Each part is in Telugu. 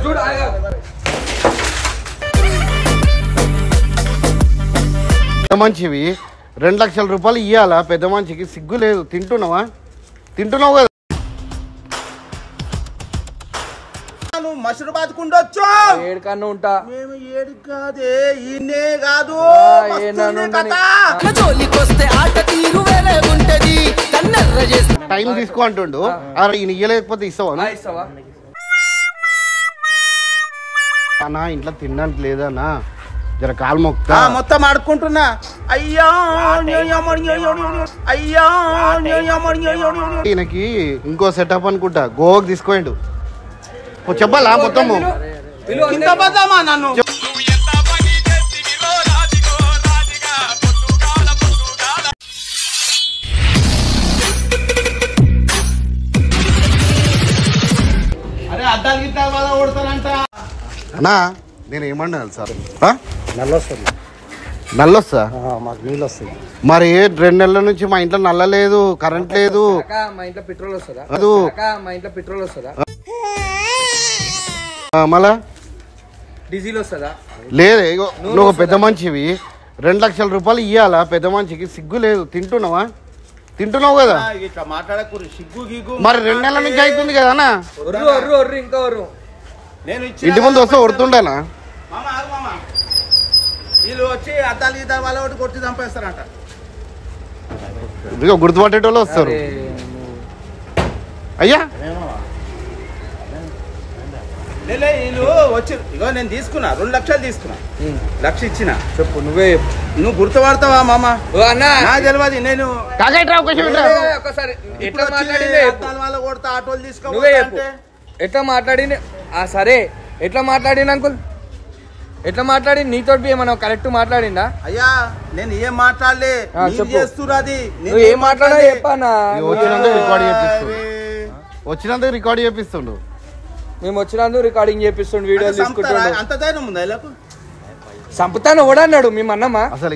చూడు మంచివి 2 లక్షల రూపాయలు ఇవ్వాలా పెద్ద మనిషికి సిగ్గు లేదు తింటున్నావు కదా మషరూబాద్ కుండొచ్చు ఏడుకన్నా ఉంటా మేము ఏడు కాదే ఈయనే కాదు టైం తీసుకో అంటుండు ఈయన ఇయ్యలేకపోతే ఇస్తావా అన్నా ఇంట్లో తినడానికి లేదన్నా జర కాలు మొక్తా మొత్తం ఆడుకుంటున్నా అయ్యా అయ్యా ఈయనకి ఇంకో సెటప్ అనుకుంటా గోవాకి తీసుకోండు చెప్పాలా మొత్తము ఇంత బద్దమా నన్ను అరే అద్దాలు గిట్టాల వల్ల ఓడతానంట అన్నా నేను ఏమన్నా సార్ నల్లొస్తా మాకు నీళ్ళు వస్తుంది మరి 2 నెలల నుంచి మా ఇంట్లో నల్ల లేదు కరెంట్ లేదు మా ఇంట్లో పెట్రోల్ వస్తుందా మా ఇంట్లో పెట్రోల్ వస్తుందా మళ్ళా డీజిల్ వస్తుందా లేదే నువ్వు ఒక పెద్ద మనిషివి 2 లక్షల రూపాయలు ఇవ్వాలా పెద్ద మనిషికి సిగ్గు లేదు తింటున్నావు కదా ఇట్లా మాట్లాడకూడదు సిగ్గు గిగ్గు మరి 2 నెలల నుంచి అవుతుంది కదా అన్న ఇంకా నేను ఇంటి ముందు వస్తే కొడుతుండేనా వీళ్ళు వచ్చి అద్దాలు గీతాలు వాళ్ళ ఒకటి కొట్టి చంపేస్తారంట ఇదిగో గుర్తుపట్టేటోళ్ళు వస్తారు అయ్యా వీళ్ళు వచ్చి ఇగో నేను తీసుకున్నా 2 లక్షలు తీసుకున్నా 1 లక్ష ఇచ్చిన చెప్పు నువ్వు గుర్తుపడతావా మామ నా తెలియదు నేను ఒకసారి వాళ్ళ కొడతా ఆటోలు తీసుకో ఎట్లా మాట్లాడింది సరే ఎట్లా మాట్లాడింది అంకుల్ ఎట్లా మాట్లాడి నీతో ఏమన్నా కరెక్ట్ మాట్లాడిందా అయ్యా నేను ఏం మాట్లాడలే చేస్తున్నా అది నువ్వు ఏం మాట్లాడా చెప్పానా వచ్చినందుకు రికార్డ్ చేపిస్తుండు మేము వచ్చినందుకు రికార్డింగ్ చేపిస్తుండు వీడియోలు తీసుకుంటాడు అంత ధైర్యం ఉందా ఇలా సంపుతాను ఓడన్నాడు మేము అన్నమా అసలు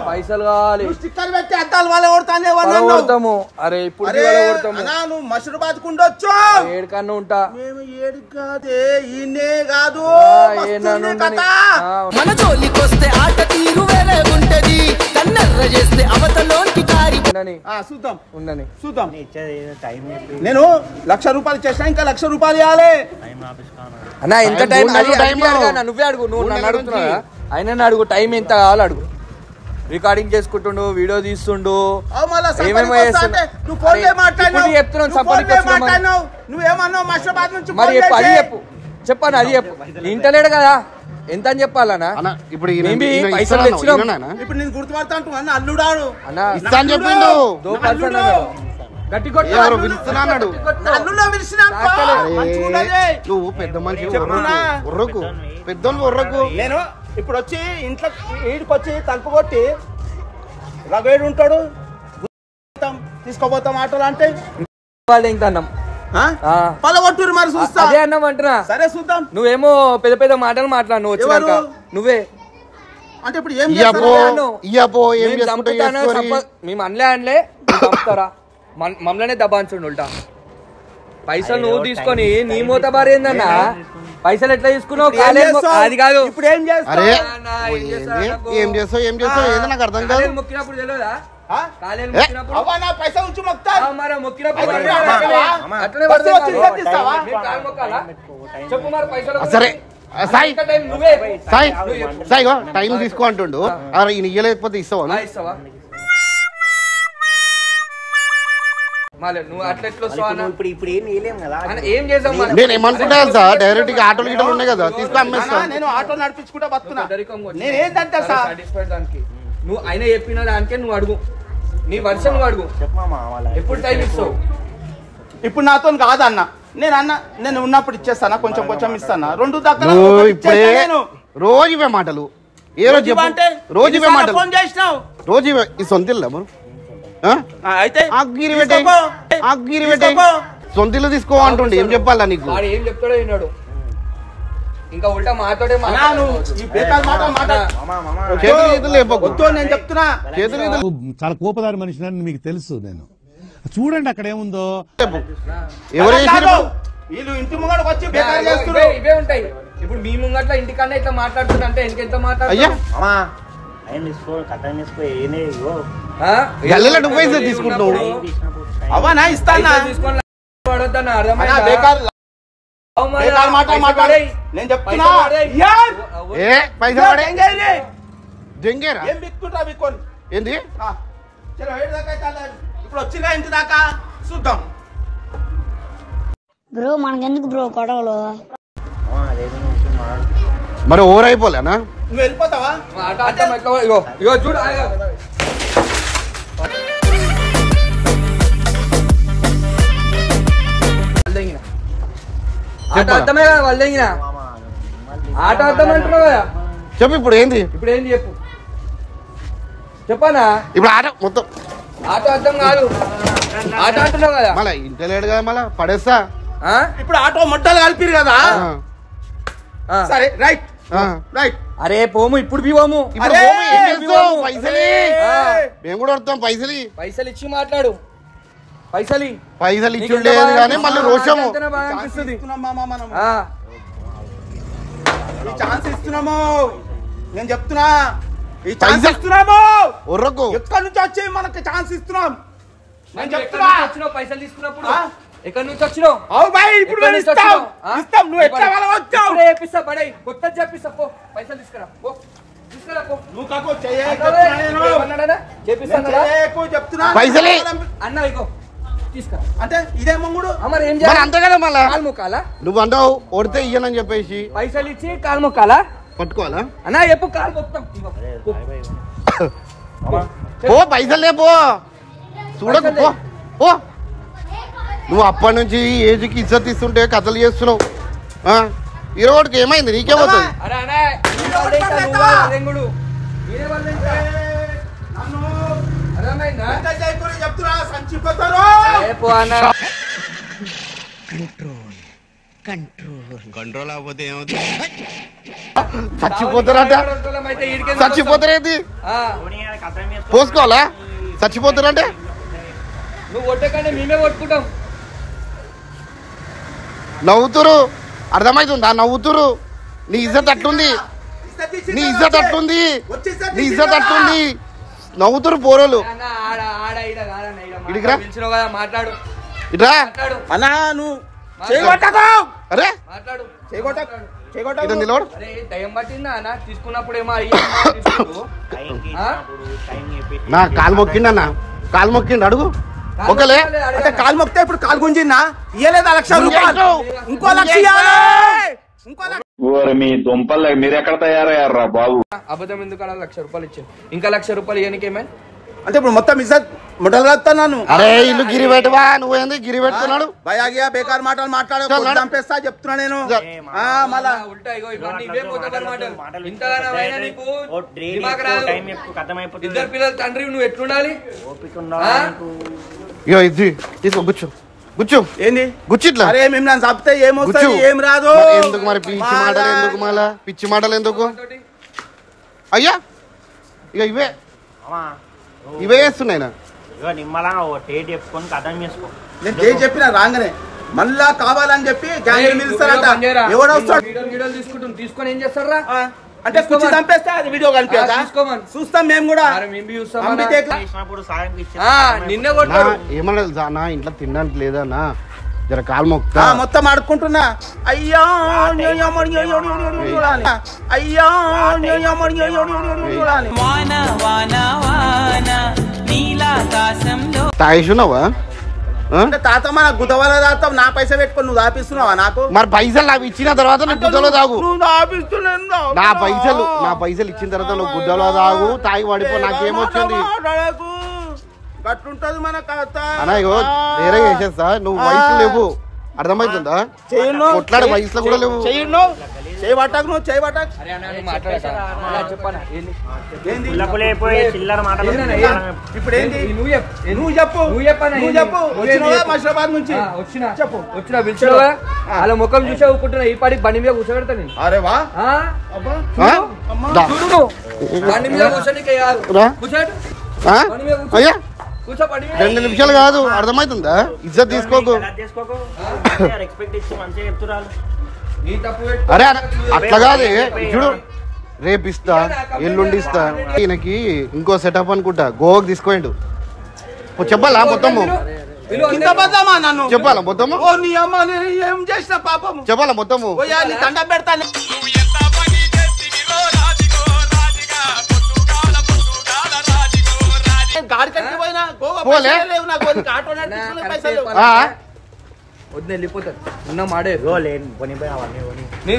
పైసలు కావాలి అరే ఇప్పుడు మషరూబాద్ కుండొచ్చు ఏడుకన్నా ఉంటా మేము ఏడు కాదే ఈయనే కాదు మన జోలికొస్తే ఆట తీరు వేరే ఉంటది కన్నెర్ర చేస్తే అవతలోకి కారి చూద్దాం నేను 1 లక్ష రూపాయలు చేసినా ఇంకా 1 లక్ష రూపాయలు ఇవ్వాలి అన్నా ఎంత టైం నువ్వే అడుగు నువ్వు నన్ను అడుగుతున్నా ఆయన అడుగు టైం ఎంత కావాలో అడుగు రికార్డింగ్ చేసుకుంటుండు వీడియో తీస్తుండు ఏమేమో మరి అది చెప్పు చెప్పాను అది చెప్పు ఇంటలేడు కదా ఎంత అని చెప్పాలన్నా ఇప్పుడు పైసలు తెచ్చినాం ఇప్పుడు నేను గుర్తుపడతా అంటున్నా అల్లుడాడు నువ్వు పెద్ద మనిషి పెద్దోళ్ళు ఒర్రకు నేను ఇప్పుడు వచ్చి ఇంట్లో ఈడికి వచ్చి తలుపు కొట్టి రఘువేడు ఉంటాడు తీసుకోపోతాం ఆటోలు అంటే ఇంకా అన్నాం పలగొట్టురు మరి చూస్తా అదే అన్నం అంటున్నా సరే చూద్దాం నువ్వేమో పెద్ద పెద్ద మాటలు మాట్లాడు నువ్వు వచ్చినాక నువ్వే అంటే ఇప్పుడు మేము అనలే చంపుతారా మమ్మల్నే దబాంచుండు ఉల్టా పైసలు నువ్వు తీసుకొని నీ మూత బారేందన్నా పైసలు ఎట్లా తీసుకున్నావు అది కాదు ఇప్పుడు ఏం చేస్తావు నాకు అర్థం కాదు మొక్కినప్పుడు తెలియదా పైసలు ఉంచి మొక్తా సరే సాయి టైం తీసుకో అంటుండు ఈయన ఇయ్యలేకపోతే ఇస్తావా నేను ఏమనుకుంటా సార్ డైరెక్ట్ గా ఆటోలు గిటలు ఉన్నాయి కదా తీసుకు అమ్మేస్తా నేను ఆటో నడిపించుకుంటా బతున్నా నేను ఏంటంటే నువ్వు ఆయన చెప్పిన దానికే నువ్వు అడుగు నీ వర్షం నువ్వు అడుగు ఎప్పుడు టైం ఇస్తావు ఇప్పుడు నాతో కాదన్న నేను ఉన్నప్పుడు ఇచ్చేస్తానా కొంచెం కొంచెం ఇస్తానా 2 దగ్గర రోజు ఇవే మాటలు ఏ రోజు రోజు ఇవే మాటలు రోజు ఇవే ఈ సొంతిల్లా మనం అయితే సొంతిల్లు తీసుకో అంటుండే ఏం చెప్పాలా నీకు ఏం చెప్తాడో విన్నాడు ఇంకా ఉల్టా మాట్లాడే నేను చెప్తున్నా చాలా కోపదారి మనిషిని మీకు తెలుసు. నేను చూడండి అక్కడ ఏముందో. ఎవరు చేసిర్రు? వీళ్ళు ఇంటి ముంగడికి వచ్చి బేకార్ చేస్తున్నారు. ఇవే ఉంటాయి. ఇప్పుడు మీ ముంగట్ల ఇంటికన్నా ఇట్లా మాట్లాడుతున్నా అంటే ఎంత అయ్యా గల్లెల నువ్వు పైసలు తీసుకుంటున్నావు. అవనా ఇస్తానా తీసుకొని పడొద్దన్న అన్నా, అర్థమైందా? బేకార్ మాట్లాడే నేను చెప్తున్నా. ఏ పైసలు వాడే ఏం చేయలే? జంగేరా ఏం బిక్కుంటా బిక్కోని ఏంది? చలో ఏడు దాకా అయితే ఇప్పుడు వచ్చిగా ఇంటి దాకా చూద్దాం. బ్రో మనకెందుకు బ్రో గొడవలు? మరి ఓవర్ అయిపోలేనా? నువ్వు వెళ్ళిపోతావా? ఇగో చూడు ఆట అర్థమే కదా వాళ్ళు తెగిన ఆట అర్థం అంటున్నావు కదా. చెప్పు ఇప్పుడు ఏంది? ఇప్పుడు ఏంది చెప్పు చెప్పనా? ఇప్పుడు ఆట మొత్తం ఆట అర్థం కాదు ఆట అంటున్నావు కదా. మళ్ళా ఇంటలేడు కదా మళ్ళా పడేస్తా. ఇప్పుడు ఆటో మొట్టలు కలిపిరు కదా. సరే రైట్ రైట్. అరే పోము ఇప్పుడు పోము. ఇప్పుడు భూమి ఏం చేస్తావు? పైసలి మేము కూడా వస్తాం. పైసలు ఇచ్చి మాట్లాడు. పైసలు ఇచ్చి లేదు కానీ మళ్ళీ రోషము. ఛాన్స్ ఇస్తున్నాము నేను చెప్తున్నా. ఈ ఛాన్స్ ఇస్తున్నాము. ఒర్రకు ఎక్కడి నుంచి వచ్చి మనకి ఛాన్స్ ఇస్తున్నాం నేను చెప్తున్నా. పైసలు తీసుకున్నప్పుడు ఎక్కడి నుంచి వచ్చినావు? అవు బాయ్ ఇప్పుడు ఇస్తాం. నువ్వు ఎట్లా వాళ్ళ వచ్చావు? చెప్పిస్తా పడే కొత్త చెప్పిస్తా పో. పైసలు తీసుకురా పో. తీసుకురా పో. నువ్వు కాకు చెప్తున్నా. పైసలే అన్న ఇగో తీసుకురా అంటే ఇదే మంగుడు మరి ఏం మరి చేయాలి? అంతే కదా మళ్ళా కాలు మొక్కాలా? నువ్వు అంటావు ఓడితే ఇయ్యనని చెప్పేసి పైసలు ఇచ్చి కాలు మొక్కాలా? పట్టుకోవాలా? అన్నా ఎప్పుడు కాలు మొత్తం పో పైసలు లేపో చూడకు పో పో. నువ్వు అప్పటి నుంచి ఏజ్కి ఇజ్జత్ ఇస్తుంటే కథలు చేస్తున్నావు. ఈరోజుకి ఏమైంది? నీకేమవుతుంది? అరే అన్నా చెప్తున్నా సంచిపోతారు. చచ్చిపోతారంట. చచ్చిపోతారేంది? పోసుకోవాలా? చచ్చిపోతారంటే నువ్వు కొట్టకండి మేమే కొట్టుకుంటాం. నవ్వుతురు అర్థమవుతుందా? నవ్వుతురు. నీ ఇజ్జత్ అట్లుంది. నవ్వుతురు పోరోలు. మాట్లాడు ఇట్రా అన్నా నువ్వు చేయగొట్టకు. అరే మాట్లాడు ఇట్లా నిలబడు. దయ్యం పట్టిందా అన్న? తీసుకున్నప్పుడేమో నా కాలు మొక్కిండి అన్న. కాలు మొక్కిండి అడుగు. ఒకలే అంటే కాలు మొక్కితే ఇప్పుడు కాలు గుంజిన్నా ఇయ్యలేదా? 1,00,000 రూపాయలు ఇంకో 1,00,000 ఇయ్యాలి. ఇంకో 1,00,000 మీ దుంపలు మీరెక్కడ తయారయ్యారా బాబు? అబద్ధం ఎందుకు? 1,00,000 రూపాయలు ఇచ్చాను. ఇంకా 1,00,000 రూపాయలు ఇవ్వనికేమే? అంటే ఇప్పుడు మొత్తం ఇజ్జత్ ముఠలు కలుపుతున్నాను. అరే ఇల్లు గిరి పెట్టవా? నువ్వేంది గిరి పెడుతున్నాడు? భయాగియా బేకార్ మాటలు మాట్లాడే చంపేస్తా చెప్తున్నా నేను. మళ్ళా ఉల్టా ఇగో ఇవన్నీ ఇవే పోతాయి మాటలు. ఇంతగానైనా నీకు దిమాగ్ రాదు. ఇద్దరు పిల్లలు తండ్రి నువ్వు ఎట్లుండాలి? ఇగో ఇది తీసుకో గుచ్చు గుచ్చు. ఏంది గుచ్చిట్లా? అరే మేము నన్ను చంపితే ఏమొస్తుంది? ఏం రాదు. ఎందుకు మరి పిచ్చి మాటలు ఎందుకు? మళ్ళా పిచ్చి మాటలు ఎందుకు? అయ్యా ఇక ఇవే వేస్తున్నాయి. నేను చెప్పిన రాగానే మళ్ళా కావాలని చెప్పి గ్యాంగ్ నిలుస్తారంట. ఎవడు వస్తాడు? తీసుకొని ఏం చేస్తారా? అంటే కుర్చీ చంపేస్తే అది వీడియో కలిపేదా? చూస్తాం మేము కూడా. నిన్నే కొట్టాడు. ఏమన్నా నా ఇంట్లో తినడానికి లేదన్నా? జర కాలు మొక్తా. మొత్తం ఆడుకుంటున్నా. అయ్యా అయ్యా తాగేసున్నావా? అంటే తాత మన గుదవల తాతావు. నా పైసా పెట్టుకొని నువ్వు దాపిస్తున్నావా నాకు? మరి పైసలు నాకు ఇచ్చిన తర్వాత నువ్వు గుద్దలో తాగు. నా పైసలు ఇచ్చిన తర్వాత నువ్వు గుద్దలో తాగు. తాగి పడిపో. నాకేమొచ్చింది? గట్లుంటది మన కథ. అన్నా ఇగో వేరే చేసేస్తా. నువ్వు వయసు లేవు అర్థమవుతుందా? కొట్లాడే వయసులో కూడా లేవు. చేయబట్టకు నువ్వు చేయబట్టకు. ఇప్పుడు ఏంటి? నువ్వు చెప్పు మషరాబాద్ నుంచి వచ్చిన పిలిచినా అలా ముఖం చూసే ఊరుకుంటున్నా. ఈ పాటికి బండి మీద కూర్చోబెడతా నేను. అరే వా చూడు బండి మీద కూర్చోనికి కూర్చోడు. అయ్యా కూర్చోపడి 2 నిమిషాలు కాదు అర్థమవుతుందా ఇజ్జత్ తీసుకోకు నీ తప్పు అరే అట్లా కాదు చూడు రేపు ఇస్తా ఎల్లుండి ఇస్తా ఈయనకి ఇంకో సెటప్ అనుకుంటా గోవాకి తీసుకోండు చెప్పాలా మొత్తము ఇంత బద్దమా నన్ను చెప్పాలా మొత్తము ఓ నీ అమ్మ నేను ఏం చేసిన పాపము చెప్పాలా మొత్తము ఓయా నీ దండం పెడతాను గాడికి పోయినా గోవా పోలే? పైసలు లేవు నాకు ఆటో నడిపించుకునే పైసలు లేవు. వద్దు వెళ్ళిపోతారు ఉన్న మాడే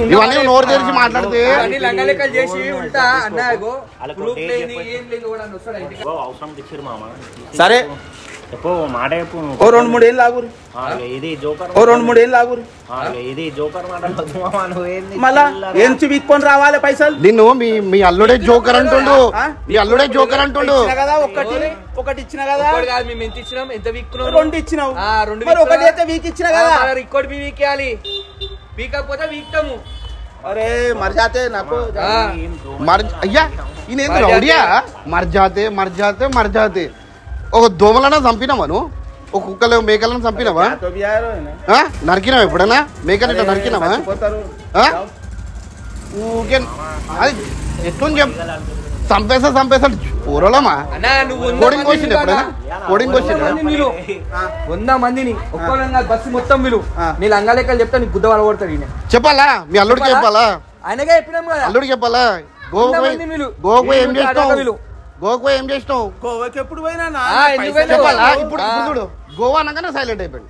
ఇవన్నీ నోరు తెరిచి మాట్లాడితే అన్ని లంగలెక్కలు చేసి ఉంటా అన్నాగో ప్రూఫ్ లేని ఏం లేదు కూడా అని వస్తాడు ఇంటికి. సరే చెప్పు మాట చెప్పు ఓ 2-3 ఏళ్ళు ఆగురు ఇది జోకర్ ఓ 2-3 ఏళ్ళు ఆగురు ఇది జోకర్ మాటలు నువ్వేంది మళ్ళా ఏంచి వీక్కొని రావాలి పైసలు నిన్ను మీ అల్లుడే జోకర్ అంటుండు మీ అల్లుడే జోకర్ అంటుండు ఇచ్చిన కదా ఒకటి ఇచ్చిన కదా ఒక్కడు కాదు మేము ఎంత ఇచ్చినాం ఎంత వీక్కున్నాం 2 ఇచ్చినావు ఆ, 2 మరి ఒకటి అయితే వీక్ ఇచ్చిన కదా ఇంకోటి మీ వీకేయాలి వీకపోతే వీక్తాము అరే మర్జాతే నాకు అయ్యా ఈయన రౌడియా మర్జాతే ఒక దోమలన్నా చంపినావా నువ్వు ఒక కుక్కలు మేకలను చంపినావా నరికినావా ఎప్పుడన్నా మేకలు ఇట్లా నరికినావా ఊకే అది ఎట్లుంది చంపేసా ఊరలమా కోడింగ్ క్వశ్చన్ ఎప్పుడైనా కోడింగ్ క్వశ్చన్ 100 మందిని ఒక్కరంగా బస్సు మొత్తం విలు నీ లంగాలెక్కలు చెప్తా నీకు గుద్ద పడగొడతాడు ఈయన చెప్పాలా మీ అల్లుడికి చెప్పాలా ఆయనగా చెప్పినాం కదా అల్లుడికి చెప్పాలా గోవకు ఏం చేస్తావు గోవకు ఏం చేసినావు గోవాకి ఎప్పుడు పోయినా చెప్పాలా ఇప్పుడు చూడు గోవా అనగానే సైలెంట్ అయిపోయాడు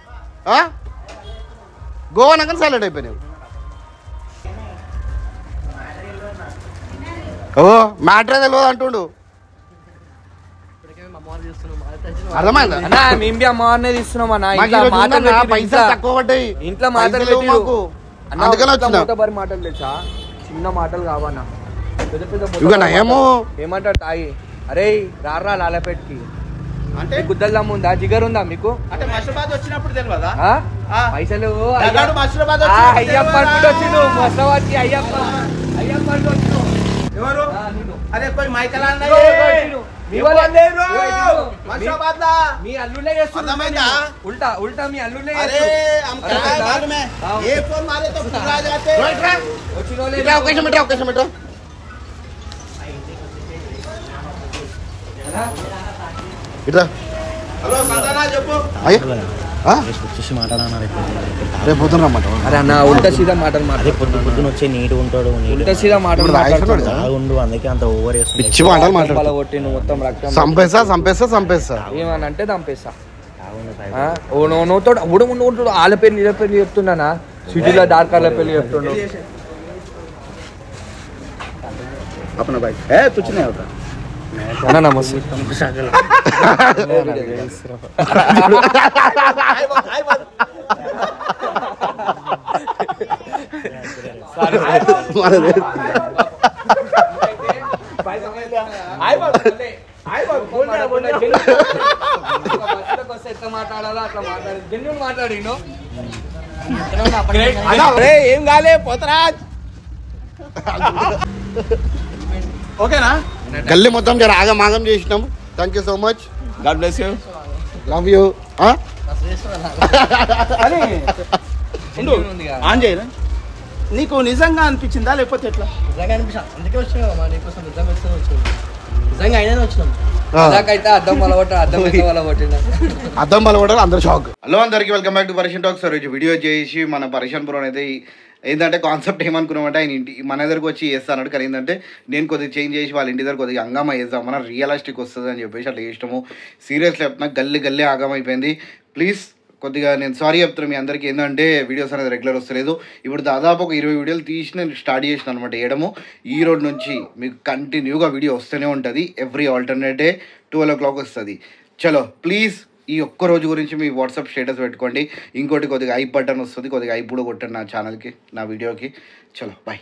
గోవా అనగానే సైలెంట్ అయిపోయినావు ఓ మ్యాటర్ తెలియదు అంటుండు అర్థమైందా అన్నా మేము బి అమ్మవారినే తీస్తున్నాం అన్న మాకు ఇంట్లో ఈరోజు మాటలు ఉందన్నా, పెట్టిరు, పైసలు తక్కువ పడ్డాయి ఇంట్లో మాటలు పైసలు పెట్టిరు. మాకు. అన్న, అందుకని ఇంట్లో వచ్చిన మూతబరి మాటలు తెలుసా చిన్న మాటలు కావన్నా పెద్ద పెద్ద ఇక మూతబరి నయము. మాటలు. ఏమంటాడు తాగి అరే రారా లాలపేటకి అంటే గుద్దల్దమ్ము ఉందా జిగర్ ఉందా మీకు అంటే మషబాద్ వచ్చినప్పుడు తెలియదా ఆ? పైసలు దగాడు మషబాద్ అయ్యప్ప అనుకుంటూ వచ్చిండు మసవాకి అయ్యప్ప అనుకుంటూ వచ్చిండు. ఎవరు నేను. అరే పోయి మైకల్ అన్న ఇదిగో, ఇదిగో వచ్చిండు. మీ వాళ్ళే లేరు. ఇదిగో, మషబాద్ లా మీ అల్లుళ్ళే చేస్తున్నారు అర్థమైందా? ఉల్టా మీ అల్లుళ్ళే अरे हम क्या है मालूम है हाँ। ये फोन मारे तो फुला जाते వచ్చినోళ్ళే ఇట్లా అవకాశం పెట్టు ఇట్లా हेलो संजना చెప్పు అయ్యా వచ్చేసి మాట్లాడన్నారు రేపు పొద్దున రమ్మాట అరే అన్న ఉల్టా సీదా మాటలు అదే పొద్దున వచ్చి నీట్ ఉంటాడు ఉల్టా సీదా మాటలు ఇప్పుడు మాట్లాడుతున్నాడు. బాగుండు అందుకే అంత ఓవర్ చేస్తుంది పిచ్చి మాటలు మాట్లాడు పలగొట్టి నువ్వు మొత్తం రక్తం చంపేస్తా ఏమని అంటే చంపేస్తా నోతో ఉడు వాళ్ళ పేరు నీళ్ళ పేర్లు చెప్తున్నానా సిటీలో డార్కర్ల పేర్లు చెప్తుండు अपना भाई है कुछ नहीं होता అన్న నమస్తే మాట్లాడాలో అట్లా మాట్లాడి జెన్యూన్ మాట్లాడి అరే ఏం కాలే పోతరాజ్ ఓకేనా గల్లీ మొత్తం జర ఆగం చేసినాం thank you so much God bless you love you అని ఉండు ఆన్ చేయరా నీకు నిజంగా అనిపించిందా లేకపోతే ఎట్లా నాకైతే అద్దం వలగొట్ట అద్దం ఎంత వలగొట్టిందా అర్థం బలపడారు అందరు షాక్ హలో అందరికి వెల్కమ్ బ్యాక్ టు పరేషన్ టాక్స్ రోజు వీడియో చేసి మన పరేషన్ బ్రో అయితే ఏంటంటే కాన్సెప్ట్ ఏమనుకున్నామంటే ఆయన ఇంటి మన దగ్గరకు వచ్చి చేస్తాను కానీ ఏంటంటే నేను కొద్దిగా చేంజ్ చేసి వాళ్ళ ఇంటి దగ్గర కొద్దిగా హంగామా చేద్దాం మన రియలిస్టిక్ వస్తుంది అని చెప్పేసి అట్లా చేసినాము సీరియస్లీ చెప్తున్నా గల్లీ ఆగమైపోయింది ప్లీజ్ కొద్దిగా నేను సారీ చెప్తున్నాను మీ అందరికీ ఏంటంటే వీడియోస్ అనేది రెగ్యులర్ వస్తలేదు ఇప్పుడు దాదాపు ఒక 20 వీడియోలు తీసి నేను స్టార్ట్ చేసిన అనమాట వేయడము ఈ రోజు నుంచి మీకు కంటిన్యూగా వీడియో వస్తూనే ఉంటుంది ఎవ్రీ ఆల్టర్నేట్ డే 12 o'clock వస్తుంది చలో ప్లీజ్ ఈ ఒక్క రోజు గురించి మీ వాట్సాప్ స్టేటస్ పెట్టుకోండి ఇంకోటి కొద్దిగా ఐ బటన్ వస్తుంది కొద్దిగా ఐ కూడా కొట్టండి నా ఛానల్కి నా వీడియోకి చలో బాయ్